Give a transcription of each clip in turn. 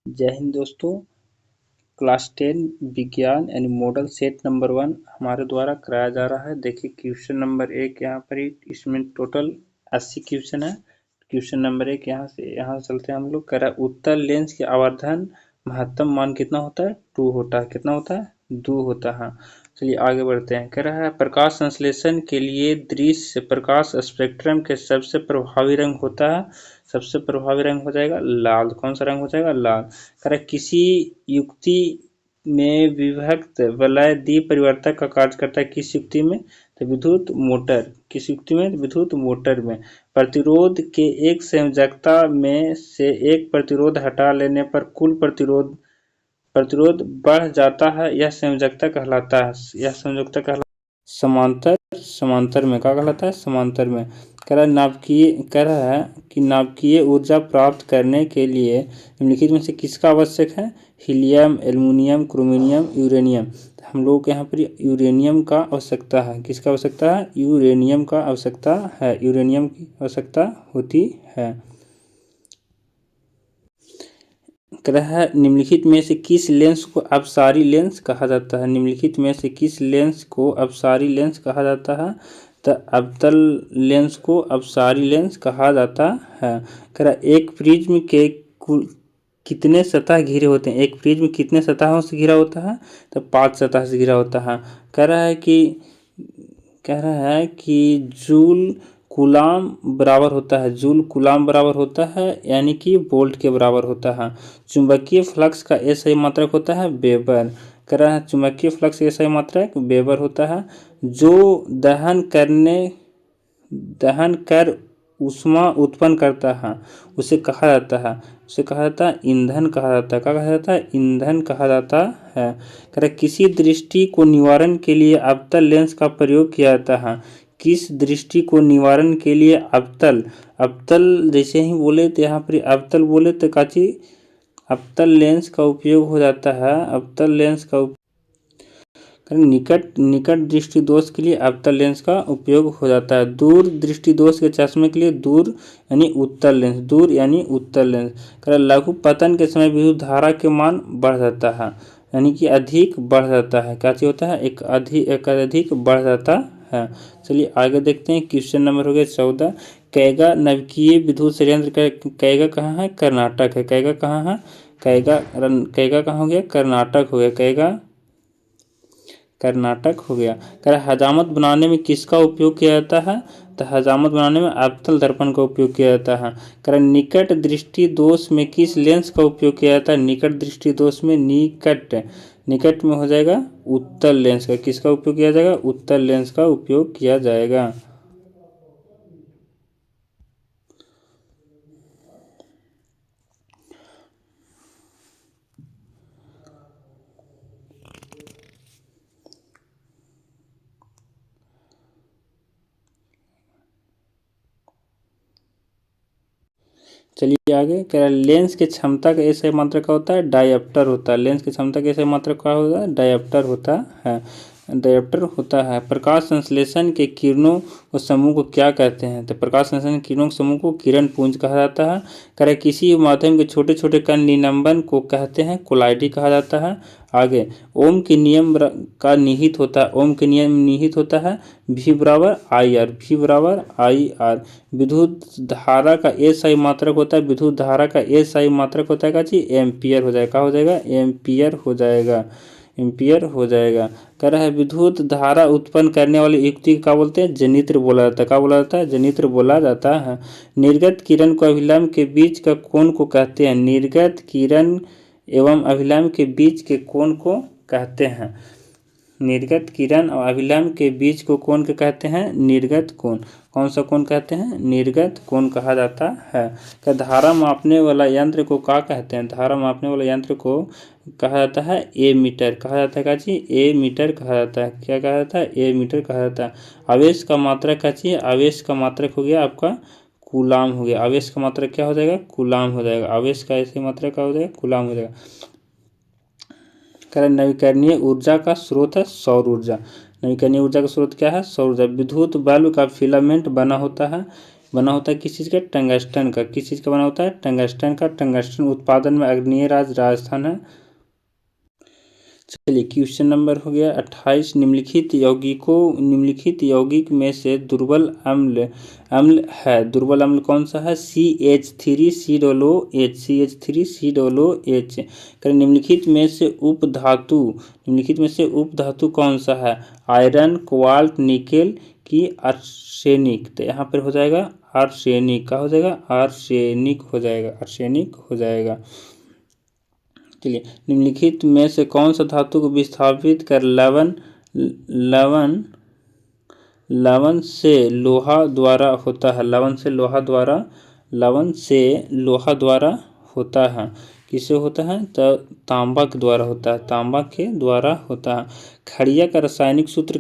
जय हिंद दोस्तों। क्लास 10 विज्ञान यानी मॉडल सेट नंबर 1 हमारे द्वारा कराया जा रहा है। देखिए क्वेश्चन नंबर 1 यहाँ पर ही, इसमें टोटल 80 क्वेश्चन है। क्वेश्चन नंबर 1 यहाँ से चलते हैं हम लोग। कह रहा है उत्तल लेंस के आवर्धन महत्तम मान कितना होता है? 2 होता है। कितना होता है? 2 होता है। चलिए आगे बढ़ते हैं। कह रहा है प्रकाश संश्लेषण के लिए दृश्य प्रकाश स्पेक्ट्रम के सबसे प्रभावी रंग होता है। सबसे प्रभावी रंग हो जाएगा लाल। कौन सा रंग हो जाएगा? लाल। कह रहा है किसी युक्ति में विभक्त वलय द्विपरिवर्तक का कार्य करता है। किस युक्ति में? तो विद्युत मोटर। किस युक्ति में? विद्युत मोटर में। प्रतिरोध के एक संयोजकता में से एक प्रतिरोध हटा लेने पर कुल प्रतिरोध बढ़ जाता है। यह संयोजकता कहलाता है। यह संयोजकता कहलाता समांतर में क्या कहलाता है? समांतर में। कह रहा है कि नाभिकीय ऊर्जा प्राप्त करने के लिए निम्नलिखित में से किसका आवश्यक है? Helium, aluminium, chromium, uranium. हम लोग के यहाँ पर यूरेनियम का आवश्यकता है। किसका आवश्यकता है? यूरेनियम का आवश्यकता है। यूरेनियम की आवश्यकता होती है। कह रहा है निम्नलिखित में से किस लेंस को अपसारी लेंस कहा जाता है? निम्नलिखित में से किस लेंस को अपसारी लेंस कहा जाता है? तो अवतल लेंस को अपसारी लेंस कहा जाता है। कह रहा एक प्रिज्म के कुल कितने सतह घिरे होते हैं? एक प्रिज्म कितने सतहों से घिरा होता है? तो 5 सतह से घिरा होता है। कह रहा है कि जूल कूलाम बराबर होता है। जूल कूलाम बराबर होता है यानी कि वोल्ट के बराबर होता है। चुंबकीय फ्लक्स का SI मात्रक होता है वेबर। कह रहा है चुंबकीय फ्लक्स SI मात्रक वेबर होता है। जो दहन कर ऊष्मा उत्पन्न करता है उसे कहा जाता है ईंधन कहा जाता है। क्या कहा जाता है? ईंधन कहा जाता है। कह रहा किसी दृष्टि को निवारण के लिए अवतल लेंस का प्रयोग किया जाता है। किस दृष्टि को निवारण के लिए अवतल जैसे ही बोले तो यहाँ पर अवतल बोले तो काची अवतल लेंस का उपयोग हो जाता है। अवतल लेंस का निकट दृष्टि दोष के लिए अवतल लेंस का उपयोग हो जाता है। दूर दृष्टि दोष के चश्मे के लिए दूर यानी उत्तल लेंस। दूर यानी उत्तल लेंस। लघु पतन के समय विद्युत धारा के मान बढ़ जाता है यानी कि अधिक बढ़ जाता है। क्या चीज होता है? एक अधिक बढ़ जाता है। चलिए आगे देखते हैं। क्वेश्चन नंबर हो गया 14। कैगा नाभिकीय विद्युत संयंत्र कैगा कहाँ है? कर्नाटक है। कैगा कहाँ है? कैगा कहाँ हो गया? कर्नाटक हो गया। कैगा कर्नाटक हो गया। कह रहा हजामत बनाने में किसका उपयोग किया जाता है? तो हजामत बनाने में अवतल दर्पण का उपयोग किया जाता है। कह रहा निकट दृष्टि दोष में किस लेंस का उपयोग किया जाता है? निकट दृष्टि दोष में निकट में हो जाएगा उत्तल लेंस का। किसका उपयोग किया जाएगा? उत्तल लेंस का उपयोग किया जाएगा। चलिए आगे। कह रहा है लेंस की क्षमता का SI मात्रक क्या होता है? डायप्टर होता है। लेंस की क्षमता का SI मात्रक क्या होता है? डायप्टर होता है। प्रकाश संश्लेषण के किरणों को समूह को क्या कहते हैं? तो प्रकाश संश्लेषण के किरणों के समूह को किरण पुंज कहा जाता है। कह रहा किसी माध्यम के छोटे छोटे कण निलंबन को कहते हैं कोलाइडी कहा जाता है। आगे ओम के नियम का निहित होता है। ओम के नियम निहित होता है V बराबर IR। विद्युत धारा का SI मात्रक होता है। विद्युत धारा का SI मात्रक होता है क्या चीज? एम्पियर हो जाएगा। क्या हो जाएगा? एम्पियर हो जाएगा। कह रहा है विद्युत धारा उत्पन्न करने वाली युक्ति क्या बोलते हैं? जनित्र बोला जाता है। क्या बोला जाता है? जनित्र बोला जाता है। निर्गत किरण को अभिलंब के बीच का कोण को कहते हैं। निर्गत किरण एवं अभिलंब के बीच के कोण को कहते हैं। निर्गत किरण और अभिलंब के बीच को कोण के कहते हैं निर्गत कोण। कौन सा कोण कहते हैं? निर्गत कोण कहा जाता है। क्या धारा मापने वाला यंत्र को क्या कहते हैं? धारा मापने वाला यंत्र को कहा जाता है एमीटर। कहा जाता है क्या चीज? एमीटर कहा जाता है। क्या कहा जाता है? एमीटर कहा जाता है। आवेश का मात्रक क्या चीज? आवेश का मात्रक हो गया आपका कूलाम हो गया। आवेश का मात्रक क्या हो जाएगा? कूलाम हो जाएगा। आवेश का ऐसे मात्रक क्या हो जाएगा? कूलाम हो जाएगा। नवीकरणीय ऊर्जा का स्रोत है सौर ऊर्जा। नवीकरणीय ऊर्जा का स्रोत क्या है? सौर ऊर्जा। विद्युत बल्ब का फिलामेंट बना होता है। बना होता है किस चीज़ का, टंगस्टन का। किस चीज़ का बना होता है, टंगस्टन का। टंगस्टन उत्पादन में अग्रणीय राज्य राजस्थान है। चलिए क्वेश्चन नंबर हो गया 28। निम्नलिखित यौगिक में से दुर्बल अम्ल है। दुर्बल अम्ल कौन सा है, CH3COOH। CH3COOH। निम्नलिखित में से उपधातु कौन सा है, आयरन, कोबाल्ट, निकेल की आर्सेनिक। तो यहाँ पर हो जाएगा आर्सेनिक। का हो जाएगा, आर्सेनिक हो जाएगा। चलिए निम्नलिखित में से कौन सा धातु को विस्थापित कर लवण से लोहा द्वारा होता है। लवण से लोहा द्वारा होता है। किससे होता है, तो तांबा के द्वारा होता है। खड़िया का रासायनिक सूत्र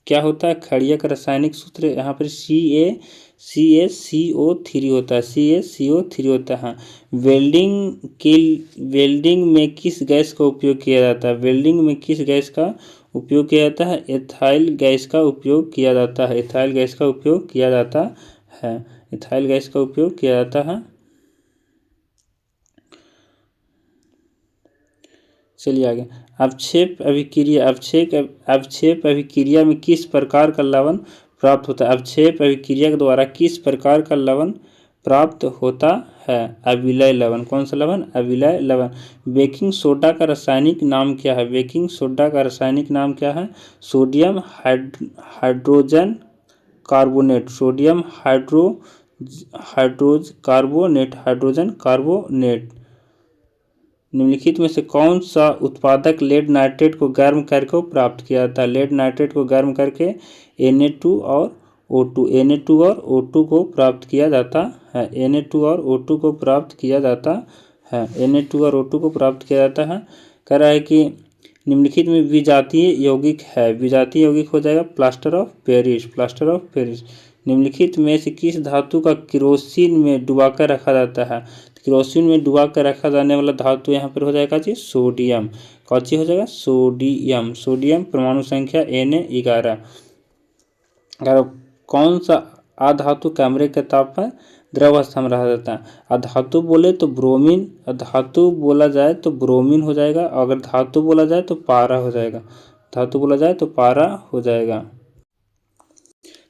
क्या होता है, खड़िया का रासायनिक सूत्र यहाँ पर CaCO3 होता है। CaCO3 होता है। वेल्डिंग में किस गैस का उपयोग किया जाता है, एथाइल गैस का उपयोग किया जाता है। चलिए आगे। अवक्षेप अभिक्रिया में किस प्रकार का लवण प्राप्त होता है। अवक्षेप अभिक्रिया के द्वारा किस प्रकार का लवण प्राप्त होता है, अविलय लवण। कौन सा लवण, अविलय लवण। बेकिंग सोडा का रासायनिक नाम क्या है, सोडियम हाइड्रोजन कार्बोनेट। निम्नलिखित में से कौन सा उत्पादक लेड नाइट्रेट को गर्म करके प्राप्त किया जाता है। लेड नाइट्रेट को गर्म करके Na2 और O2 को प्राप्त किया जाता है। कह रहा है कि निम्नलिखित में विजातीय यौगिक है। विजातीय यौगिक हो जाएगा प्लास्टर ऑफ पेरिस। निम्नलिखित में से किस धातु का केरोसिन में डुबाकर रखा जाता है। केरोसिन में डुबा कर रखा जाने वाला धातु यहाँ पर हो जाएगा जी सोडियम। कौन सी हो जाएगा, सोडियम। परमाणु संख्या Na11। अगर कौन सा अधातु कमरे के ताप पर द्रव अवस्था में रहा जाता है। अधातु बोले तो ब्रोमीन, धातु बोला जाए तो ब्रोमीन हो जाएगा। अगर धातु बोला जाए तो पारा हो जाएगा।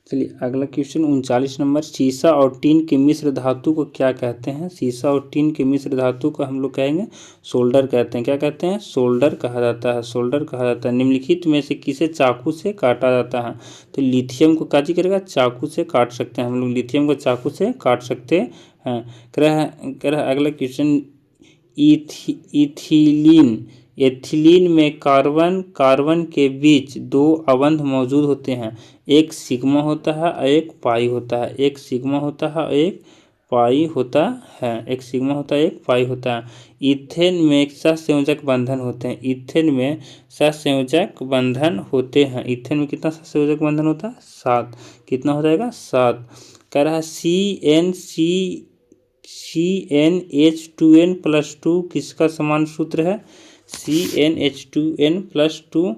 चलिए अगला क्वेश्चन 39 नंबर। सीसा और टीन के मिश्र धातु को क्या कहते हैं। सीसा और टीन के मिश्र धातु को हम लोग कहेंगे सोल्डर कहते हैं। क्या कहते हैं, सोल्डर कहा जाता है। निम्नलिखित में से किसे चाकू से काटा जाता है। तो लिथियम को काजी करेगा, चाकू से काट सकते हैं हम लोग, लिथियम को चाकू से काट सकते हैं। कह रहा है अगला क्वेश्चन, एथिलीन में कार्बन के बीच दो अबंध मौजूद होते हैं। एक सिग्मा होता है और एक पाई होता है। ईथेन में सहसंयोजक बंधन होते हैं। ईथेन में कितना सहसंयोजक बंधन होता है, 7। कितना हो जाएगा, 7। कह रहा है CnH2n+2 किसका समान सूत्र है। CnH2n+2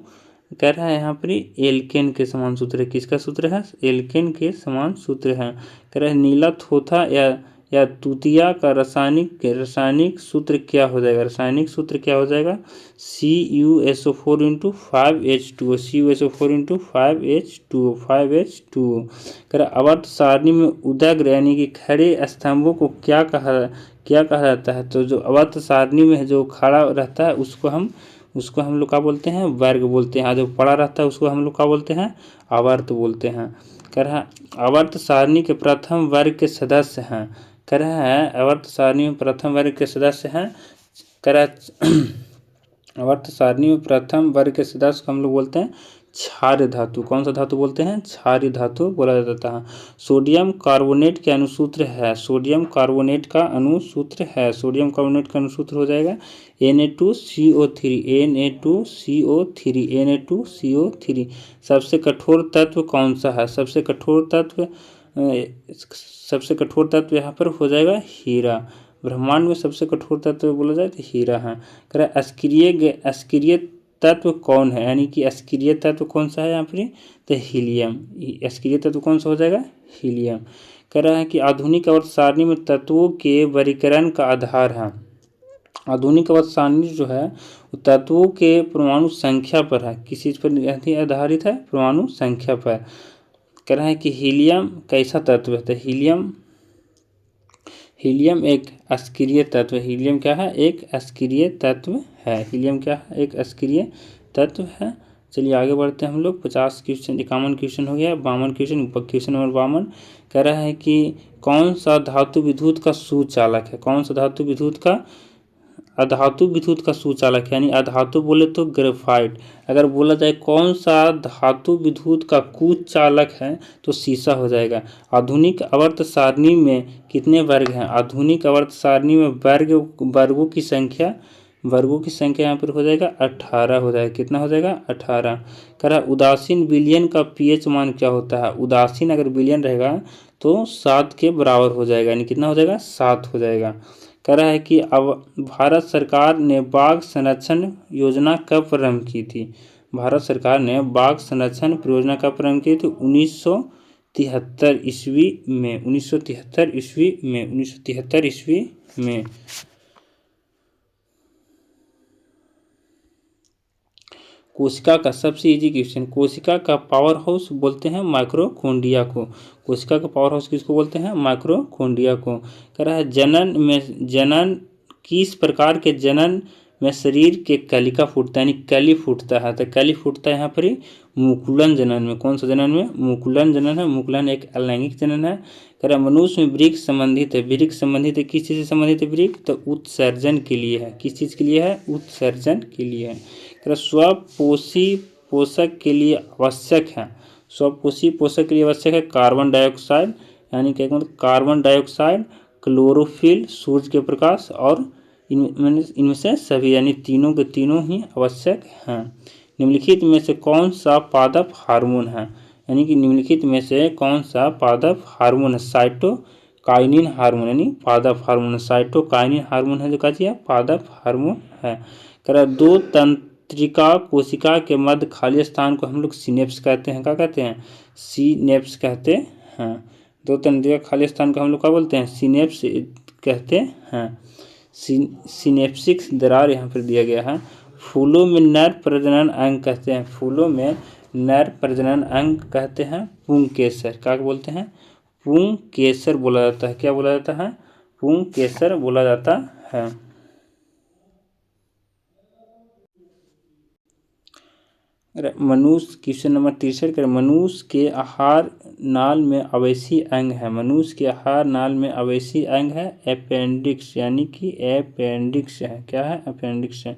कह रहा है यहाँ पर एल्केन के समान सूत्र है। किसका सूत्र है, एल्केन के समान सूत्र है। कह रहा है नीला थोथा या तूतिया का रासायनिक सूत्र क्या हो जाएगा। CuSO4 5H2O। कह रहा आवर्त सारणी में उदग्र यानी कि खड़े स्तंभों को क्या कहा जाता है। तो जो आवर्त सारणी में जो खड़ा रहता है उसको हम लोग क्या बोलते हैं, वर्ग बोलते हैं। जो पड़ा रहता है उसको हम लोग क्या बोलते हैं, आवर्त बोलते हैं। कह रहा है आवर्त सारणी के प्रथम वर्ग के सदस्य हैं। कह रहा है आवर्त सारणी में प्रथम वर्ग के सदस्य हैं। कह रहा है आवर्त सारणी में प्रथम वर्ग के सदस्य को हम लोग बोलते हैं क्षार्य धातु। कौन सा धातु बोलते हैं, क्षार्य धातु बोला जाता है। सोडियम कार्बोनेट का अनुसूत्र हो जाएगा Na2CO3। सबसे कठोर तत्व कौन सा है। सबसे कठोर तत्व यहाँ पर हो जाएगा हीरा। ब्रह्मांड में सबसे कठोर तत्व बोला जाए तो हीरा है। कह रहा है अस्क्रिय तत्व कौन है, यानी कि अस्क्रिय तत्व कौन सा है यहाँ पर, तो हीलियम। अस्क्रिय तत्व कौन सा हो जाएगा, हीलियम। कह रहा है कि आधुनिक आवर्त सारणी में तत्वों के वर्गीकरण का आधार है। आधुनिक आवर्त सारणी जो है वो तत्वों के परमाणु संख्या पर है। किस चीज़ पर आधारित है? परमाणु संख्या पर। कह रहा है कि हीलियम कैसा तत्व है? तो हीलियम एक अस्क्रिय तत्व। हीलियम क्या है? एक अस्क्रिय तत्व है। हीलियम क्या है? एक अस्क्रिय तत्व है। चलिए आगे बढ़ते हैं हम लोग। 50 क्वेश्चन 51 क्वेश्चन हो गया। 52 क्वेश्चन नंबर 52 कह रहा है कि कौन सा धातु विद्युत का सुचालक है? कौन सा धातु विद्युत का अधातु विद्युत का सुचालक है, यानी अधातु बोले तो ग्रेफाइट। अगर बोला जाए कौन सा धातु विद्युत का कुचालक है तो शीशा हो जाएगा। आधुनिक आवर्त सारणी में कितने वर्ग हैं? आधुनिक आवर्त सारणी में वर्गों की संख्या यहाँ पर हो जाएगा 18 हो जाएगा। कितना हो जाएगा? 18। कह रहा उदासीन विलयन का पीएच मान क्या होता है? उदासीन अगर विलयन रहेगा तो 7 के बराबर हो जाएगा, यानी कितना हो जाएगा? 7 हो जाएगा। कह रहा है कि अब भारत सरकार ने बाघ संरक्षण योजना कब प्रारंभ की थी? भारत सरकार ने बाघ संरक्षण परियोजना कब प्रारंभ की थी? 1973 ईस्वी में। 1973 ईस्वी में। कोशिका का सबसे इजी क्वेश्चन। कोशिका का पावर हाउस बोलते हैं माइक्रोकोन्ड्रिया को। कोशिका का पावर हाउस किसको बोलते हैं? माइक्रोकोन्ड्रिया को। कह रहा है जनन किस प्रकार के जनन में शरीर के कलिका फूटता है, यानी कली फूटता है। तो कली फूटता है यहाँ पर ही मुकुलन जनन में। कौन सा जनन में? मुकुलन जनन है। मुकुलन एक अलैंगिक जनन है। कह रहा मनुष्य में वृक्क संबंधित है। वृक्क संबंधित है किस चीज़ से संबंधित है? वृक्क तो उत्सर्जन के लिए है। किस चीज़ के लिए है? उत्सर्जन के लिए है। स्वपोषी पोषक के लिए आवश्यक है। स्वपोषी पोषक के लिए आवश्यक है कार्बन डाइऑक्साइड, यानी क्या मतलब कार्बन डाइऑक्साइड, क्लोरोफिल, सूर्य के प्रकाश और इनमें से सभी, यानी तीनों के तीनों ही आवश्यक हैं। निम्नलिखित में से कौन सा पादप हार्मोन है? यानी कि निम्नलिखित में से कौन सा पादप हार्मोन है? साइटोकाइनिन हार्मोन, यानी पादप हार्मोन। साइटोकाइनिन हार्मोन है जो क्या पादप हार्मोन है। कह दो तंत्रिका कोशिका के मध्य खाली स्थान को हम लोग सिनेप्स कहते हैं। क्या कहते हैं? सिनेप्स कहते हैं। दो तंत्रिका खाली स्थान को हम लोग क्या बोलते हैं? सिनेप्स कहते हैं। सिनेप्सिक दरार यहाँ पर दिया गया है। फूलों में नर प्रजनन अंग कहते हैं। फूलों में नर प्रजनन अंग कहते हैं पुंकेसर। क्या बोलते हैं? पुंकेसर बोला जाता है। क्या बोला जाता है? पुंकेसर बोला जाता है। मनुष्य क्वेश्चन नंबर 63 कर मनुष्य के आहार नाल में अवैसी अंग है। मनुष्य के आहार नाल में अवैसी अंग है अपेंडिक्स, यानी कि अपेंडिक्स है। क्या है? अपेंडिक्स है।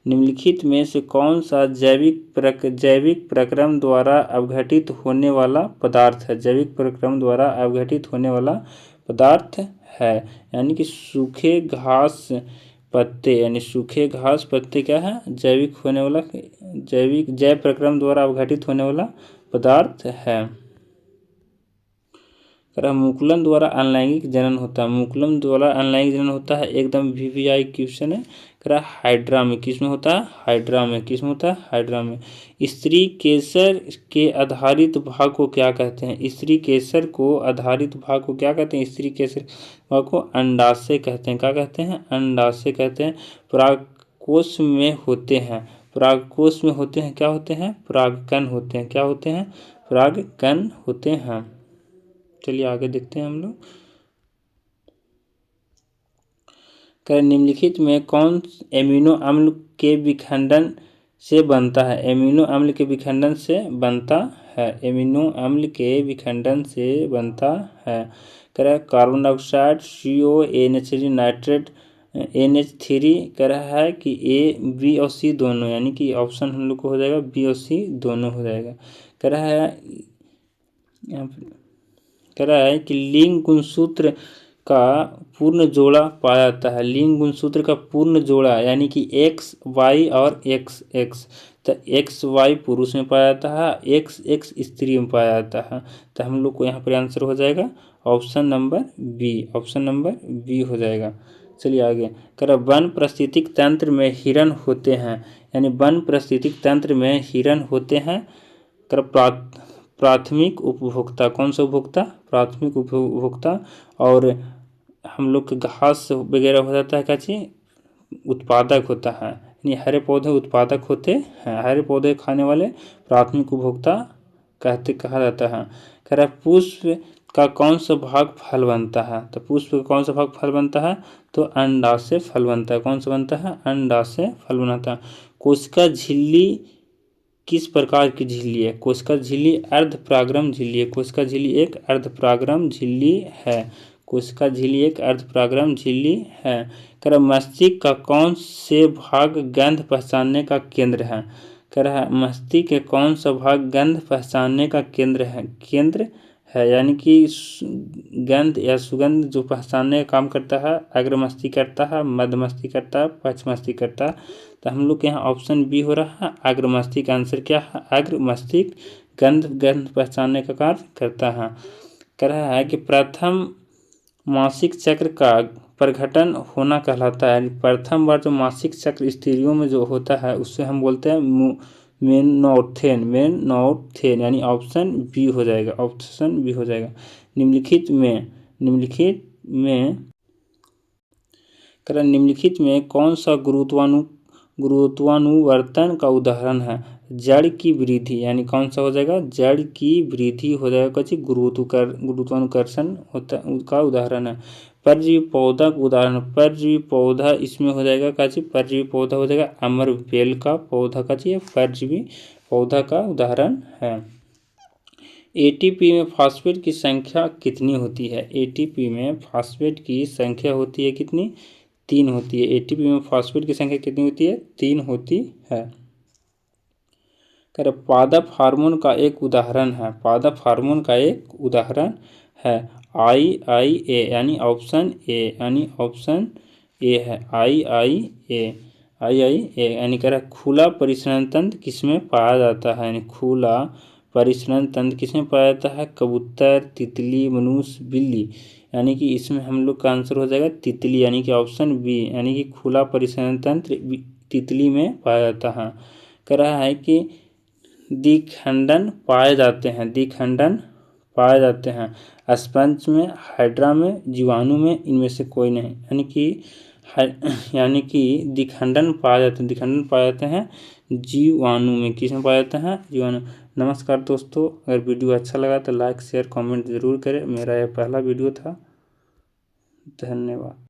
निम्नलिखित में से कौन सा जैविक प्रक्रम द्वारा अवघटित होने वाला पदार्थ है? जैविक प्रक्रम द्वारा अवघटित होने वाला पदार्थ है, यानी कि सूखे घास पत्ते, यानी सूखे घास पत्ते क्या है? जैव प्रक्रम द्वारा अवघटित होने वाला पदार्थ है। मुकुलन द्वारा अनलैंगिक जनन होता है। मुकुलन द्वारा अनलैंगिक जनन होता है, एकदम VVI क्वेश्चन है। हाइड्रा में। किसमें होता है? हाइड्रा में। किसमें होता है? हाइड्रा में। स्त्री केसर के आधारित भाग को क्या कहते हैं? स्त्री केसर को आधारित भाग को क्या कहते हैं? स्त्री केसर भाग को अंडाशय कहते हैं। क्या कहते हैं? अंडाशय कहते हैं। परागकोश में होते हैं। परागकोश में होते हैं क्या होते हैं? परागकण होते हैं। क्या होते हैं? परागकण होते हैं। चलिए आगे देखते हैं हम लोग। निम्नलिखित में कौन एमिनो अम्ल के विखंडन से बनता है? एमिनो अम्ल के विखंडन से बनता है। एमिनो अम्ल के विखंडन से बनता है। Carbon dioxide, CO, NH3 nitrate, NH3 कह रहा है कि A, B और C दोनों, यानी कि ऑप्शन हम लोग को हो जाएगा B और C दोनों हो जाएगा। कह रहा है यहाँ पर कह रहा है कि लिंग गुणसूत्र का पूर्ण जोड़ा पाया जाता है। लिंग गुणसूत्र का पूर्ण जोड़ा यानी कि XY और XX। तो XY पुरुष में पाया जाता है, XX स्त्री में पाया जाता है। तो हम लोग को यहाँ पर आंसर हो जाएगा option number B। Option number B हो जाएगा। चलिए आगे। कह रहा वन पारिस्थितिक तंत्र में हिरण होते हैं, यानी वन पारिस्थितिक तंत्र में हिरण होते हैं। प्राथमिक उपभोक्ता। कौन सा उपभोक्ता? प्राथमिक उपभोक्ता। और हम लोग के घास वगैरह हो जाता है क्या चीज? उत्पादक होता है। यानी हरे पौधे उत्पादक होते हैं, हरे पौधे खाने वाले प्राथमिक उपभोक्ता कहा जाता है। कह रहा है पुष्प का कौन सा भाग फल बनता है? तो पुष्प का कौन सा भाग फल बनता है? तो अंडा से फल बनता है। कौन सा बनता है? अंडा से फल बनाता है। कोशिका झिल्ली किस प्रकार की झिल्ली है? कोशिका झिल्ली अर्धपरागरम झिल्ली है। कोशिका झिल्ली एक अर्धपरागरम झिल्ली है। कोशिका झिल्ली एक अर्धपरागरम झिल्ली है। कह रहा मस्तिष्क का कौन से भाग गंध पहचानने का केंद्र है? कह रहा है मस्तिष्क के कौन सा भाग गंध पहचानने का केंद्र है, यानी कि गंध या सुगंध जो पहचानने का काम करता है, अग्र मस्तिष्क करता है, मध्य मस्तिष्क करता है, पक्ष मस्तिष्क करता है। तो हम लोग के यहाँ ऑप्शन बी हो रहा है अग्र मस्तिष्क। आंसर क्या है? अग्र मस्तिष्क गंध पहचानने का कार्य करता है। कह रहा है कि प्रथम मासिक चक्र का प्रघटन होना कहलाता है। प्रथम बार जो मासिक चक्र स्त्रियों में जो होता है उससे हम बोलते हैं मेनोथेन, यानी ऑप्शन बी हो जाएगा, ऑप्शन बी हो जाएगा। निम्नलिखित में कौन सा गुरुत्वानुवर्तन का उदाहरण है? जड़ की वृद्धि, यानी कौन सा हो जाएगा? जड़ की वृद्धि हो जाएगा। गुरुत्वानुकर्षण होता का उदाहरण है। परजीवी पौधा का उदाहरण, परजीवी पौधा इसमें हो जाएगा काची? परजीवी पौधा हो जाएगा अमर बेल का पौधा काची? परजीवी पौधा का उदाहरण है। एटीपी में फास्फेट की संख्या कितनी होती है? एटीपी में फास्फेट की संख्या होती है कितनी? 3 होती है। एटीपी में फास्फेट की संख्या कितनी होती है? 3 होती है। पादप हार्मोन का एक उदाहरण है। पादप हार्मोन का एक उदाहरण है IIA, यानी ऑप्शन ए है IIA, यानी कह रहा खुला परिसरण तंत्र किसमें पाया जाता है? यानी खुला परिसरण तंत्र किसमें पाया जाता है? कबूतर, तितली, मनुष्य, बिल्ली। यानी कि इसमें हम लोग का आंसर हो जाएगा तितली, यानी कि ऑप्शन बी, यानी कि खुला परिसरण तंत्र तितली में पाया जाता है। कह रहा है कि द्विखंडन पाए जाते हैं स्पंज में, हाइड्रा में, जीवाणु में, इनमें से कोई नहीं। यानी कि द्विखंडन पाए जाते हैं जीवाणु में। किसमें पाया जाता है? जीवाणु। नमस्कार दोस्तों, अगर वीडियो अच्छा लगा तो लाइक शेयर कमेंट ज़रूर करें। मेरा यह पहला वीडियो था। धन्यवाद।